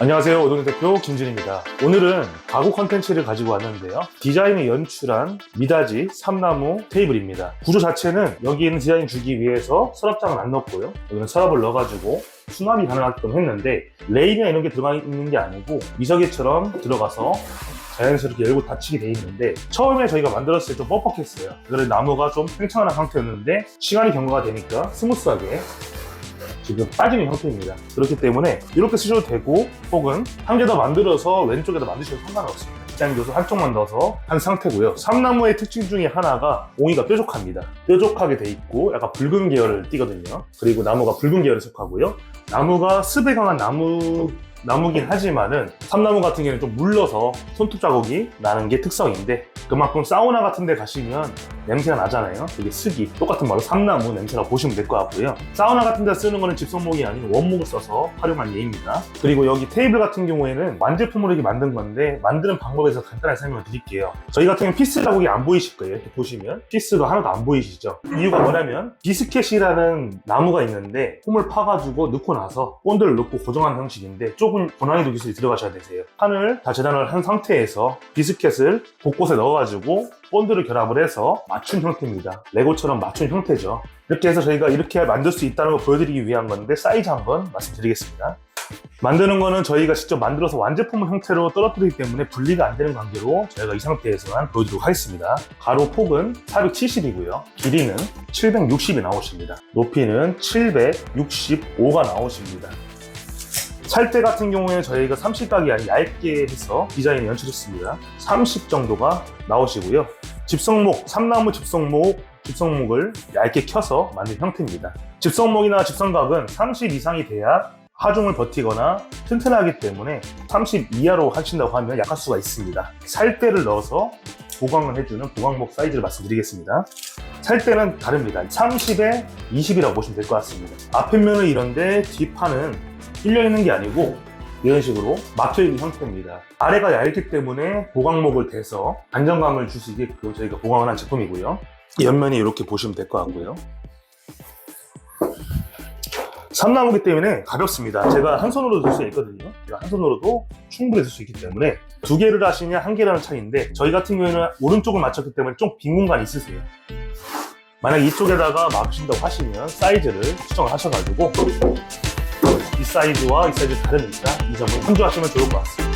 안녕하세요. 오동현 대표 김진입니다. 오늘은 가구 컨텐츠를 가지고 왔는데요. 디자인이 연출한 미닫이 삼나무 테이블입니다. 구조 자체는 여기에는 디자인 주기 위해서 서랍장은 안 넣었고요. 여기는 서랍을 넣어가지고 수납이 가능하게끔 했는데 레일이나 이런 게 들어가 있는 게 아니고 미석이처럼 들어가서 자연스럽게 열고 닫히게 돼 있는데 처음에 저희가 만들었을 때 좀 뻑뻑했어요. 그래서 나무가 좀 팽창한 상태였는데 시간이 경과가 되니까 스무스하게 지금 빠지는 형태입니다. 그렇기 때문에 이렇게 쓰셔도 되고 혹은 한 개 더 만들어서 왼쪽에다 만드셔도 상관없습니다. 디자인 요소 한쪽만 넣어서 한 상태고요. 삼나무의 특징 중에 하나가 옹이가 뾰족합니다. 뾰족하게 돼 있고 약간 붉은 계열을 띠거든요. 그리고 나무가 붉은 계열에 속하고요. 나무가 습에 강한 나무긴 하지만은 삼나무 같은 경우는 좀 물러서 손톱 자국이 나는 게 특성인데 그만큼 사우나 같은 데 가시면 냄새가 나잖아요. 그게 습이 똑같은 말로 삼나무 냄새라고 보시면 될 것 같고요. 사우나 같은 데 쓰는 거는 집성목이 아닌 원목을 써서 활용한 예입니다. 그리고 여기 테이블 같은 경우에는 완제품으로 이렇게 만든 건데 만드는 방법에 대해서 간단하게 설명을 드릴게요. 저희 같은 경우는 피스 자국이 안 보이실 거예요. 이렇게 보시면 피스가 하나도 안 보이시죠? 이유가 뭐냐면 비스켓이라는 나무가 있는데 홈을 파가지고 넣고 나서 본드를 넣고 고정하는 형식인데 조금 고난이도 기술이 들어가셔야 되세요. 판을 다 재단을 한 상태에서 비스켓을 곳곳에 넣어가지고 본드를 결합을 해서 맞춘 형태입니다. 레고처럼 맞춘 형태죠. 이렇게 해서 저희가 이렇게 만들 수 있다는 걸 보여드리기 위한 건데 사이즈 한번 말씀드리겠습니다. 만드는 거는 저희가 직접 만들어서 완제품 형태로 떨어뜨리기 때문에 분리가 안 되는 관계로 저희가 이 상태에서만 보여드리도록 하겠습니다. 가로 폭은 470이고요. 길이는 760이 나오십니다. 높이는 765가 나오십니다. 찰대 같은 경우에는 저희가 30각이 아닌 얇게 해서 디자인을 연출했습니다. 30 정도가 나오시고요. 집성목, 삼나무 집성목을 얇게 켜서 만든 형태입니다. 집성목이나 집성각은 30 이상이 돼야 하중을 버티거나 튼튼하기 때문에 30 이하로 하신다고 하면 약할 수가 있습니다. 살대를 넣어서 보강을 해주는 보강목 사이즈를 말씀드리겠습니다. 살대는 다릅니다. 30에 20이라고 보시면 될 것 같습니다. 앞편면은 이런데 뒷판은 뚫려 있는 게 아니고 이런 식으로 막혀 있는 형태입니다. 아래가 얇기 때문에 보강목을 대서 안정감을 줄 수 있게끔 저희가 보강을 한 제품이고요. 옆면이 이렇게 보시면 될 것 같고요. 삼나무기 때문에 가볍습니다. 제가 한 손으로 들 수 있거든요. 제가 한 손으로도 충분히 들 수 있기 때문에 두 개를 하시냐 한 개라는 차이인데 저희 같은 경우에는 오른쪽을 맞췄기 때문에 좀 빈 공간이 있으세요. 만약 이쪽에다가 막으신다고 하시면 사이즈를 수정을 하셔가지고 이 사이즈와 이 사이즈 다르니까 이 점을 참조하시면 좋을 것 같습니다.